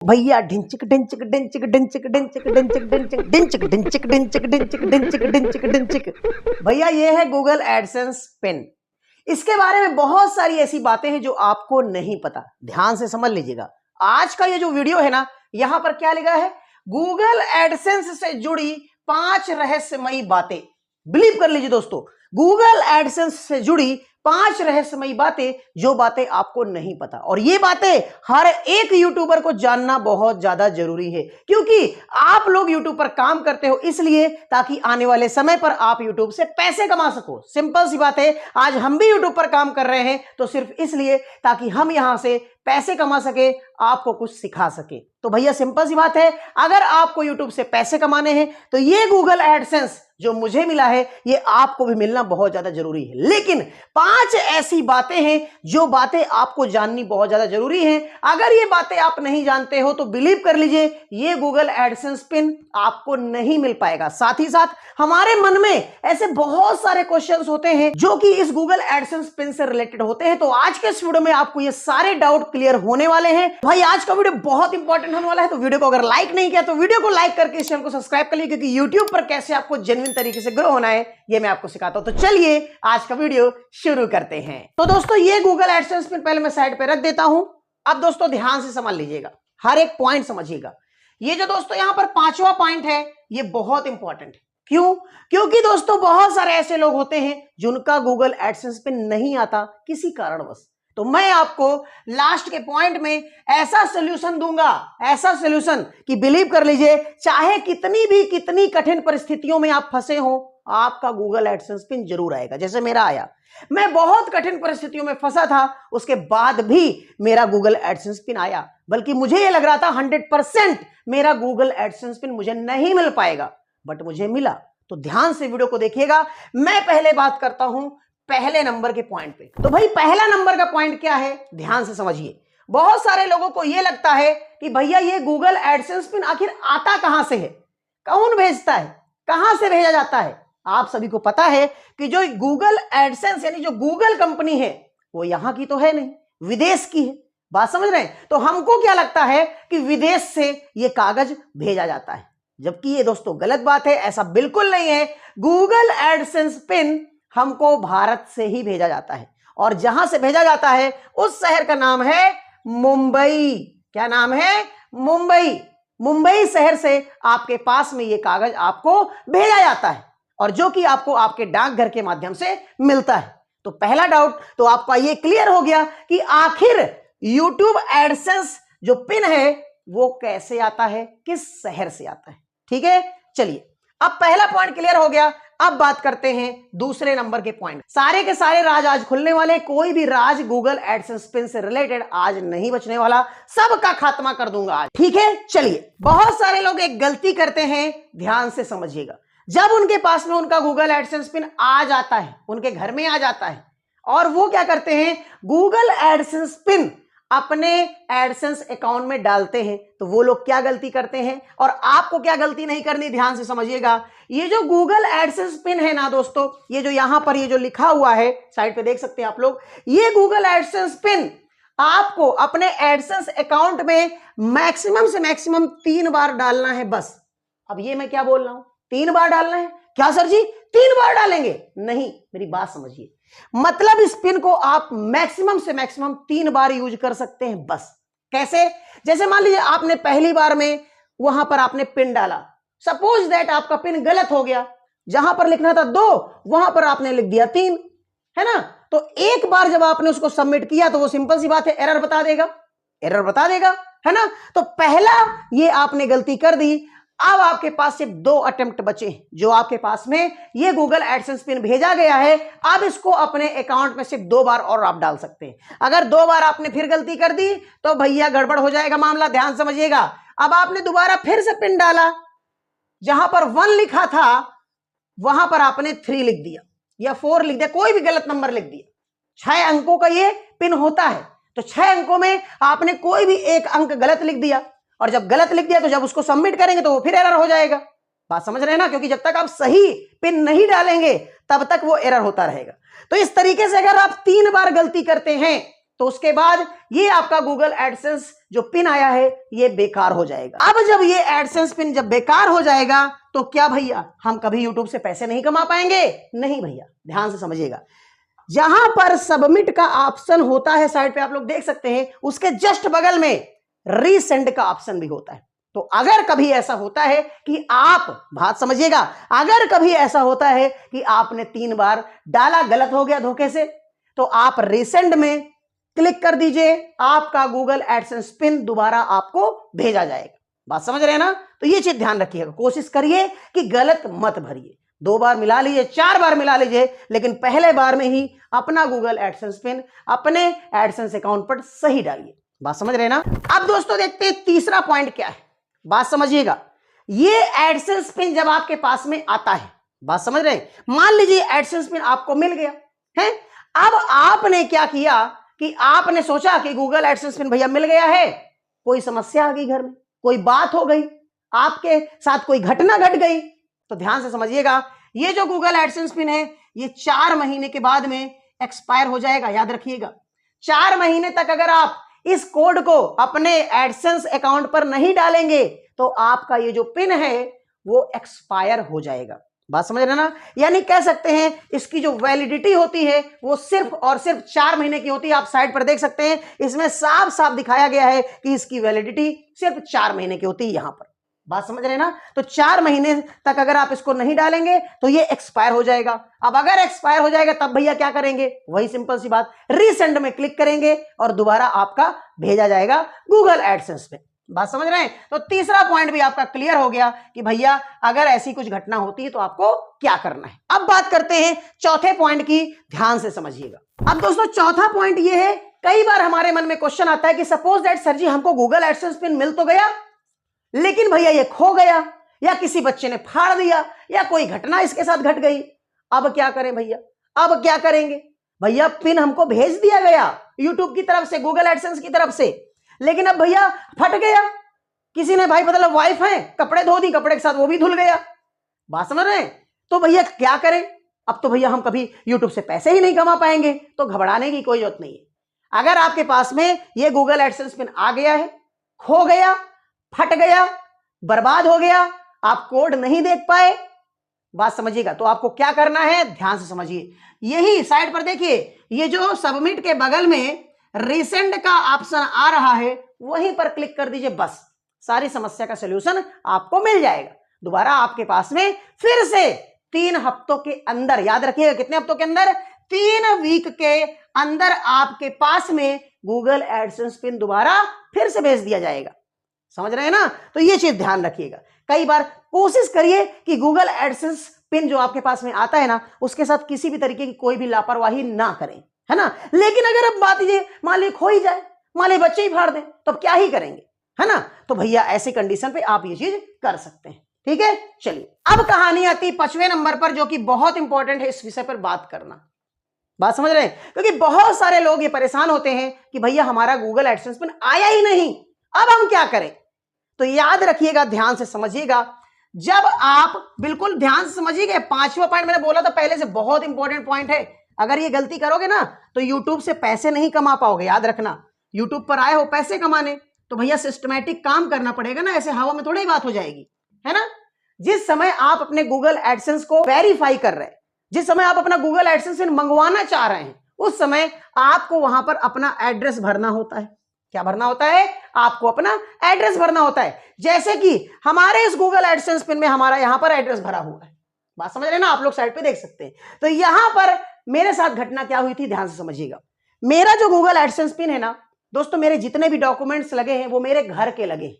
भैया ढिंचिक ढिंचिक ढिंचिक ढिंचिक ढिंचिक ढिंचिक ढिंचिक ढिंचिक ढिंचिक ढिंचिक ढिंचिक ढिंचिक ढिंचिक ढिंचिक। भैया ये है गूगल एडसेंस पिन। इसके बारे में बहुत सारी ऐसी बातें हैं जो आपको नहीं पता, ध्यान से समझ लीजिएगा। आज का ये जो वीडियो है ना, यहां पर क्या लिखा है, गूगल एडसेंस से जुड़ी 5 रहस्यमयी बातें। बिलीव कर लीजिए दोस्तों, गूगल एडसेंस से जुड़ी 5 रहस्यमयी बातें, जो बातें आपको नहीं पता। और ये बातें हर एक यूट्यूबर को जानना बहुत ज्यादा जरूरी है, क्योंकि आप लोग यूट्यूब पर काम करते हो इसलिए ताकि आने वाले समय पर आप यूट्यूब से पैसे कमा सको। सिंपल सी बात है, आज हम भी यूट्यूब पर काम कर रहे हैं तो सिर्फ इसलिए ताकि हम यहां से पैसे कमा सके, आपको कुछ सिखा सके। तो भैया सिंपल सी बात है, अगर आपको यूट्यूब से पैसे कमाने हैं तो ये गूगल एडसेंस जो मुझे मिला है ये आपको भी मिलना बहुत ज्यादा जरूरी है। लेकिन 5 ऐसी बातें हैं जो बातें आपको जाननी बहुत ज्यादा जरूरी है। अगर ये बातें आप नहीं जानते हो तो बिलीव कर लीजिए ये गूगल एडसेंस पिन आपको नहीं मिल पाएगा। साथ ही साथ हमारे मन में ऐसे बहुत सारे क्वेश्चंस होते हैं जो कि इस गूगल एडसेंस पिन से रिलेटेड होते हैं। तो आज के इस वीडियो में आपको ये सारे डाउट क्लियर होने वाले हैं। भाई आज का वीडियो बहुत इंपॉर्टेंट होने वाला है, तो वीडियो को अगर लाइक नहीं किया तो वीडियो को लाइक करके इस चैनल को सब्सक्राइब कर लीजिए, क्योंकि यूट्यूब पर कैसे आपको जेन्युइन तरीके से ग्रो होना है ये मैं आपको सिखाता हूं। तो चलिए आज का वीडियो शुरू करते हैं। तो दोस्तों ये गूगल एडसेंस पिन पहले मैं साइड पे रख देता हूं। अब दोस्तों ध्यान से समझ लीजिएगा, हर एक पॉइंट समझिएगा। ये जो दोस्तों यहां पर 5वां पॉइंट है ये बहुत इंपॉर्टेंट है। क्यों? क्योंकि दोस्तों बहुत सारे ऐसे लोग होते हैं जिनका गूगल एडसेंस पिन नहीं आता किसी कारणवश। तो मैं आपको लास्ट के पॉइंट में ऐसा सॉल्यूशन दूंगा, ऐसा सॉल्यूशन कि बिलीव कर लीजिए, चाहे कितनी कठिन परिस्थितियों में आप फंसे हो, आपका गूगल एडसेंस पिन जरूर आएगा। जैसे मेरा आया, मैं बहुत कठिन परिस्थितियों में फंसा था, उसके बाद भी मेरा गूगल एडसेंस पिन आया। बल्कि मुझे यह लग रहा था 100% मेरा गूगल एडसेंस पिन मुझे नहीं मिल पाएगा, बट मुझे मिला। तो ध्यान से वीडियो को देखिएगा। मैं पहले बात करता हूं पहले नंबर के पॉइंट पे। तो भाई पहला नंबर का पॉइंट क्या है, ध्यान से समझिए। बहुत सारे लोगों को यह लगता है कि भैया ये गूगल एडसेंस पिन आखिर आता कहां से है, कौन भेजता है, कहां से भेजा जाता है। आप सभी को पता है कि जो गूगल एडसेंस यानी जो गूगल कंपनी है वो यहां की तो है नहीं, विदेश की है। बात समझ रहे हैं? तो हमको क्या लगता है कि विदेश से ये कागज भेजा जाता है, जबकि ये दोस्तों गलत बात है। ऐसा बिल्कुल नहीं है। गूगल एडसेंस पिन हमको भारत से ही भेजा जाता है, और जहां से भेजा जाता है उस शहर का नाम है मुंबई। क्या नाम है? मुंबई। मुंबई शहर से आपके पास में ये कागज आपको भेजा जाता है, और जो कि आपको आपके डाकघर के माध्यम से मिलता है। तो पहला डाउट तो आपका ये क्लियर हो गया कि आखिर YouTube एडसेंस जो पिन है वो कैसे आता है, किस शहर से आता है। ठीक है, चलिए अब पहला पॉइंट क्लियर हो गया। अब बात करते हैं दूसरे नंबर के पॉइंट। सारे के सारे राज आज खुलने वाले, कोई भी राज गूगल एडसेंस पिन से रिलेटेड आज नहीं बचने वाला, सबका खात्मा कर दूंगा आज। ठीक है, चलिए। बहुत सारे लोग एक गलती करते हैं, ध्यान से समझिएगा। जब उनके पास में उनका गूगल एडसेंस पिन आ जाता है, उनके घर में आ जाता है, और वो क्या करते हैं, गूगल एडसेंस पिन अपने एडसेंस अकाउंट में डालते हैं। तो वो लोग क्या गलती करते हैं, और आपको क्या गलती नहीं करनी, ध्यान से समझिएगा। ये जो गूगल एडसेंस पिन है ना दोस्तों, ये जो यहां पर ये जो लिखा हुआ है साइड पे देख सकते हैं आप लोग, ये गूगल एडसेंस पिन आपको अपने एडसेंस अकाउंट में मैक्सिमम से मैक्सिमम 3 बार डालना है बस। अब ये मैं क्या बोल रहा हूं, 3 बार डालना है? क्या सर जी 3 बार डालेंगे? नहीं, मेरी बात समझिए। मतलब इस पिन को आप मैक्सिमम से मैक्सिमम 3 बार यूज कर सकते हैं बस। कैसे? जैसे मान लीजिए आपने पहली बार में वहां पर आपने पिन डाला, सपोज दैट आपका पिन गलत हो गया, जहां पर लिखना था 2 वहां पर आपने लिख दिया 3, है ना। तो एक बार जब आपने उसको सबमिट किया तो वो सिंपल सी बात है एरर बता देगा, एरर बता देगा, है ना। तो पहला ये आपने गलती कर दी। अब आपके पास सिर्फ 2 अटेम्प्ट बचे, जो आपके पास में ये गूगल एडसेंस पिन भेजा गया है। अब इसको अपने अकाउंट में सिर्फ 2 बार और आप डाल सकते हैं। अगर 2 बार आपने फिर गलती कर दी तो भैया गड़बड़ हो जाएगा मामला, ध्यान समझिएगा। अब आपने दोबारा फिर से पिन डाला, जहां पर 1 लिखा था वहां पर आपने 3 लिख दिया या 4 लिख दिया, कोई भी गलत नंबर लिख दिया। 6 अंकों का ये पिन होता है, तो 6 अंकों में आपने कोई भी एक अंक गलत लिख दिया, और जब गलत लिख दिया तो जब उसको सबमिट करेंगे तो वो फिर एरर हो जाएगा। बात समझ रहे हैं ना, क्योंकि जब तक आप सही पिन नहीं डालेंगे तब तक वो एरर होता रहेगा। तो इस तरीके से अगर आप 3 बार गलती करते हैं तो उसके बाद ये आपका गूगल एडसेंस जो पिन आया है ये बेकार हो जाएगा। अब जब ये एडसेंस पिन जब बेकार हो जाएगा तो क्या भैया हम कभी यूट्यूब से पैसे नहीं कमा पाएंगे? नहीं भैया, ध्यान से समझिएगा। जहां पर सबमिट का ऑप्शन होता है साइड पे आप लोग देख सकते हैं, उसके जस्ट बगल में रीसेंड का ऑप्शन भी होता है। तो अगर कभी ऐसा होता है कि आप, बात समझिएगा, अगर कभी ऐसा होता है कि आपने 3 बार डाला, गलत हो गया धोखे से, तो आप रीसेंड में क्लिक कर दीजिए, आपका गूगल एडसेंस पिन दोबारा आपको भेजा जाएगा। बात समझ रहे हैं ना? तो ये चीज ध्यान रखिएगा, कोशिश करिए कि गलत मत भरिए। 2 बार मिला लीजिए, 4 बार मिला लीजिए, लेकिन पहले बार में ही अपना गूगल एडसेंस पिन अपने एडसेंस अकाउंट पर सही डालिए। बात समझ रहे हैं ना? अब दोस्तों देखते हैं तीसरा पॉइंट क्या है। बात समझिएगा, ये एडसेंस पिन जब आपके पास में आता है, बात समझ रहे हैं, मान लीजिए एडसेंस पिन आपको मिल गया है। अब आपने क्या किया कि आपने सोचा कि गूगल एडसेंस पिन भैया मिल गया है, कोई समस्या आ गई घर में, कोई बात हो गई, आपके साथ कोई घटना घट गई, तो ध्यान से समझिएगा, ये जो गूगल एडसेंस पिन है ये 4 महीने के बाद में एक्सपायर हो जाएगा। याद रखिएगा, 4 महीने तक अगर आप इस कोड को अपने एडसेंस अकाउंट पर नहीं डालेंगे तो आपका ये जो पिन है वो एक्सपायर हो जाएगा। बात समझ रहे ना? यानी कह सकते हैं इसकी जो वैलिडिटी होती है वो सिर्फ और सिर्फ 4 महीने की होती है। आप साइड पर देख सकते हैं, इसमें साफ साफ दिखाया गया है कि इसकी वैलिडिटी सिर्फ 4 महीने की होती है यहां पर। बात समझ रहे हैं ना? तो 4 महीने तक अगर आप इसको नहीं डालेंगे तो ये एक्सपायर हो जाएगा। अब अगर एक्सपायर हो जाएगा तब भैया क्या करेंगे? वही सिंपल सी बात, रीसेंड में क्लिक करेंगे और दोबारा आपका भेजा जाएगा गूगल एडसेंस पे। बात समझ रहे हैं? तो तीसरा पॉइंट भी आपका क्लियर हो गया कि भैया अगर ऐसी कुछ घटना होती है तो आपको क्या करना है। अब बात करते हैं चौथे पॉइंट की, ध्यान से समझिएगा। अब दोस्तों चौथा पॉइंट ये है, कई बार हमारे मन में क्वेश्चन आता है कि सपोज दैट सर जी हमको गूगल एडसेंस पिन मिल तो गया, लेकिन भैया ये खो गया, या किसी बच्चे ने फाड़ दिया, या कोई घटना इसके साथ घट गई, अब क्या करें भैया? अब क्या करेंगे भैया? पिन हमको भेज दिया गया यूट्यूब की तरफ से, गूगल एडसेंस की तरफ से, लेकिन अब भैया फट गया, किसी ने भाई मतलब वाइफ है कपड़े धो दी, कपड़े के साथ वो भी धुल गया। बात समझ रहे हैं? तो भैया क्या करें? अब तो भैया हम कभी यूट्यूब से पैसे ही नहीं कमा पाएंगे। तो घबराने की कोई जरूरत नहीं है। अगर आपके पास में ये गूगल एडसेंस पिन आ गया है, खो गया, फट गया, बर्बाद हो गया, आप कोड नहीं देख पाए, बात समझिएगा, तो आपको क्या करना है? ध्यान से समझिए, यही साइड पर देखिए, ये जो सबमिट के बगल में रीसेंड का ऑप्शन आ रहा है वहीं पर क्लिक कर दीजिए, बस सारी समस्या का सलूशन आपको मिल जाएगा। दोबारा आपके पास में फिर से 3 हफ्तों के अंदर, याद रखिएगा कितने हफ्तों के अंदर? 3 वीक के अंदर आपके पास में गूगल एडसेंस पिन दोबारा फिर से भेज दिया जाएगा। समझ रहे हैं ना? तो ये चीज ध्यान रखिएगा। कई बार कोशिश करिए कि गूगल एडसेंस पिन जो आपके पास में आता है ना, उसके साथ किसी भी तरीके की कोई भी लापरवाही ना करें, है ना? लेकिन अगर अब बात ये मान ली खो ही जाए, मान ली बच्चे ही फाड़ दें, तो क्या ही करेंगे, है ना? तो भैया ऐसी कंडीशन पे आप ये चीज कर सकते हैं। ठीक है, चलिए अब कहानी आती 5वें नंबर पर, जो कि बहुत इंपॉर्टेंट है इस विषय पर बात करना। बात समझ रहे हैं? क्योंकि बहुत सारे लोग ये परेशान होते हैं कि भैया हमारा गूगल एडसेंस पिन आया ही नहीं, अब हम क्या करें? तो याद रखिएगा, ध्यान से समझिएगा, जब आप बिल्कुल ध्यान से समझिएगा, 5वां पॉइंट मैंने बोला था पहले से, बहुत इंपॉर्टेंट पॉइंट है। अगर ये गलती करोगे ना तो यूट्यूब से पैसे नहीं कमा पाओगे। याद रखना, यूट्यूब पर आए हो पैसे कमाने, तो भैया सिस्टमैटिक काम करना पड़ेगा ना, ऐसे हवा में थोड़ी बात हो जाएगी, है ना? जिस समय आप अपने गूगल एडसेंस को वेरीफाई कर रहे हैं, जिस समय आप अपना गूगल एडसेंस मंगवाना चाह रहे हैं, उस समय आपको वहां पर अपना एड्रेस भरना होता है। क्या भरना होता है? आपको अपना एड्रेस भरना होता है। जैसे कि हमारे इस गूगल एडसेंस पिन में हमारा यहां पर एड्रेस भरा हुआ है। बात समझ रहे हैं ना? आप लोग साइड पे देख सकते हैं। तो यहां पर मेरे साथ घटना क्या हुई थी, ध्यान से समझिएगा। मेरा जो गूगल एडसेंस पिन है ना दोस्तों, मेरे जितने भी डॉक्यूमेंट्स लगे हैं वो मेरे घर के लगे,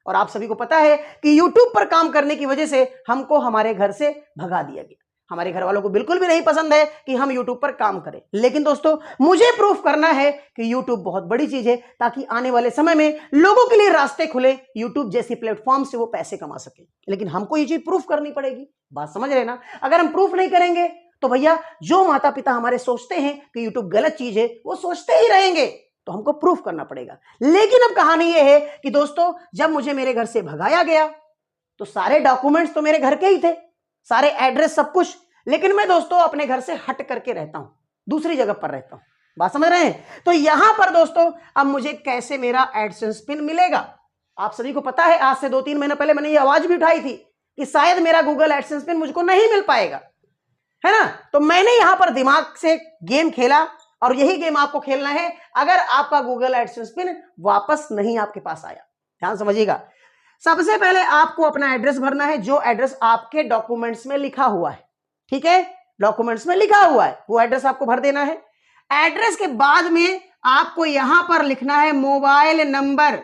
और आप सभी को पता है कि यूट्यूब पर काम करने की वजह से हमको हमारे घर से भगा दिया गया। हमारे घर वालों को बिल्कुल भी नहीं पसंद है कि हम YouTube पर काम करें, लेकिन दोस्तों मुझे प्रूफ करना है कि YouTube बहुत बड़ी चीज है, ताकि आने वाले समय में लोगों के लिए रास्ते खुले, YouTube जैसी प्लेटफॉर्म से वो पैसे कमा सके। लेकिन हमको ये चीज प्रूफ करनी पड़ेगी। बात समझ रहे ना? अगर हम प्रूफ नहीं करेंगे तो भैया जो माता पिता हमारे सोचते हैं कि YouTube गलत चीज है, वो सोचते ही रहेंगे, तो हमको प्रूफ करना पड़ेगा। लेकिन अब कहानी ये है कि दोस्तों जब मुझे मेरे घर से भगाया गया तो सारे डॉक्यूमेंट्स तो मेरे घर के ही थे, सारे एड्रेस सब कुछ, लेकिन मैं दोस्तों अपने घर से हट करके रहता हूं, दूसरी जगह पर रहता हूं। बात समझ रहे हैं? तो यहां पर दोस्तों अब मुझे कैसे मेरा एडसेंस पिन मिलेगा? आप सभी को पता है आज से 2-3 महीने पहले मैंने ये आवाज भी उठाई थी कि शायद मेरा गूगल एडसेंस पिन मुझको नहीं मिल पाएगा, है ना? तो मैंने यहां पर दिमाग से गेम खेला और यही गेम आपको खेलना है अगर आपका गूगल एडसेंस पिन वापस नहीं आपके पास आया। ध्यान समझिएगा। सबसे पहले आपको अपना एड्रेस भरना है, जो एड्रेस आपके डॉक्यूमेंट्स में लिखा हुआ है। ठीक है, डॉक्यूमेंट्स में लिखा हुआ है वो एड्रेस आपको भर देना है। एड्रेस के बाद में आपको यहां पर लिखना है मोबाइल नंबर।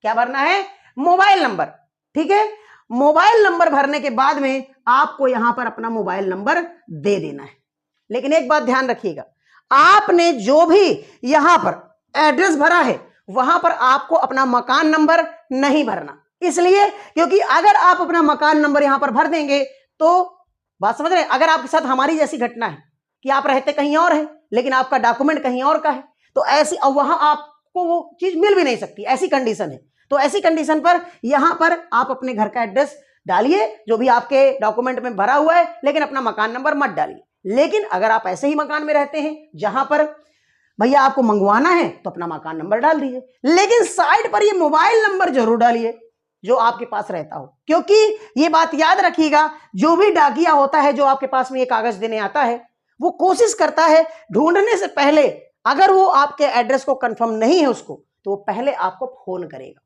क्या भरना है? Mobile number. ठीक है, मोबाइल नंबर भरने के बाद में आपको यहां पर अपना मोबाइल नंबर दे देना है। लेकिन एक बात ध्यान रखिएगा, आपने जो भी यहां पर एड्रेस भरा है वहां पर आपको अपना मकान नंबर नहीं भरना। इसलिए क्योंकि अगर आप अपना मकान नंबर यहां पर भर देंगे तो बात समझ रहे हैं, अगर आपके साथ हमारी जैसी घटना है कि आप रहते कहीं और हैं लेकिन आपका डॉक्यूमेंट कहीं और का है, तो ऐसी वहां आपको वो चीज मिल भी नहीं सकती, ऐसी कंडीशन है। तो ऐसी कंडीशन पर यहां पर आप अपने घर का एड्रेस डालिए जो भी आपके डॉक्यूमेंट में भरा हुआ है, लेकिन अपना मकान नंबर मत डालिए। लेकिन अगर आप ऐसे ही मकान में रहते हैं जहां पर भैया आपको मंगवाना है तो अपना मकान नंबर डाल दीजिए, लेकिन साइड पर ये मोबाइल नंबर जरूर डालिए जो आपके पास रहता हो। क्योंकि ये बात याद रखिएगा, जो भी डाकिया होता है जो आपके पास में ये कागज देने आता है वो कोशिश करता है ढूंढने से पहले, अगर वो आपके एड्रेस को कंफर्म नहीं है उसको, तो वो पहले आपको फोन करेगा।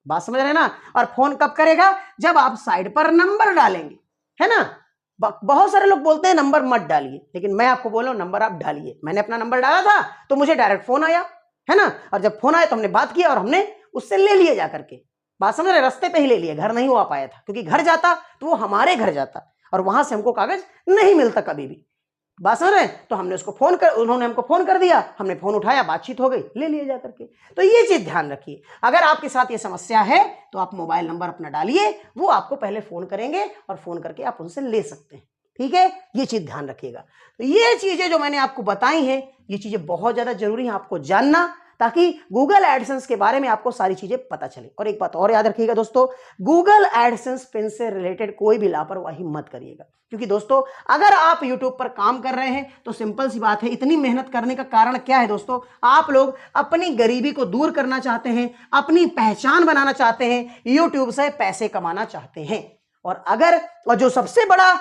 बात समझ रहे हैं ना? और फोन कब करेगा? जब आप साइड पर नंबर डालेंगे, है ना? बहुत सारे लोग बोलते हैं नंबर मत डालिए, लेकिन मैं आपको बोल रहा हूं नंबर आप डालिए। मैंने अपना नंबर डाला था तो मुझे डायरेक्ट फोन आया, है ना? और जब फोन आया तो हमने बात किया और हमने उससे ले लिए जा करके। बात समझ रहे? रास्ते पे ही ले लिए, घर नहीं हुआ पाया था, क्योंकि घर जाता तो वो हमारे घर जाता और वहां से हमको कागज नहीं मिलता कभी भी। बात समझ रहे हैं? तो हमने उसको फोन कर, उन्होंने हमको फोन कर दिया, हमने फोन उठाया, बातचीत हो गई, ले लिए जा करके। तो ये चीज ध्यान रखिए, अगर आपके साथ ये समस्या है तो आप मोबाइल नंबर अपना डालिए, वो आपको पहले फोन करेंगे और फोन करके आप उनसे ले सकते हैं। ठीक है, ये चीज ध्यान रखिएगा। तो ये चीजें जो मैंने आपको बताई हैं, ये चीजें बहुत ज्यादा जरूरी है आपको जानना, ताकि गूगल एडसेंस के बारे में आपको सारी चीजें पता चले। और एक बात और याद रखिएगा दोस्तों, गूगल एडसेंस पिन से रिलेटेड कोई भी लापरवाही मत करिएगा। क्योंकि दोस्तों अगर आप यूट्यूब पर काम कर रहे हैं तो सिंपल सी बात है, इतनी मेहनत करने का कारण क्या है दोस्तों? आप लोग अपनी गरीबी को दूर करना चाहते हैं, अपनी पहचान बनाना चाहते हैं, यूट्यूब से पैसे कमाना चाहते हैं। और जो सबसे बड़ा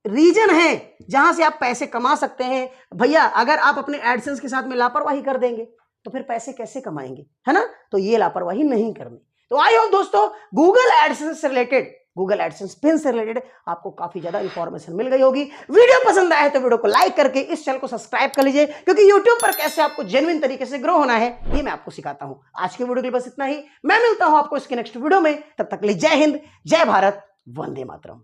रीजन है जहां से आप पैसे कमा सकते हैं, भैया अगर आप अपने एडसेंस के साथ में लापरवाही कर देंगे तो फिर पैसे कैसे कमाएंगे, है ना? तो ये लापरवाही नहीं करनी। तो आई होप दोस्तों गूगल एडसेंस से रिलेटेड, गूगल एडसेंस पिन से रिलेटेड आपको काफी ज्यादा इंफॉर्मेशन मिल गई होगी। वीडियो पसंद आए तो वीडियो को लाइक करके इस चैनल को सब्सक्राइब कर लीजिए, क्योंकि यूट्यूब पर कैसे आपको जेन्युइन तरीके से ग्रो होना है ये मैं आपको सिखाता हूं। आज के वीडियो के लिए बस इतना ही, मैं मिलता हूं आपको इसके नेक्स्ट वीडियो में। तब तक के लिए जय हिंद, जय भारत, वंदे मातरम।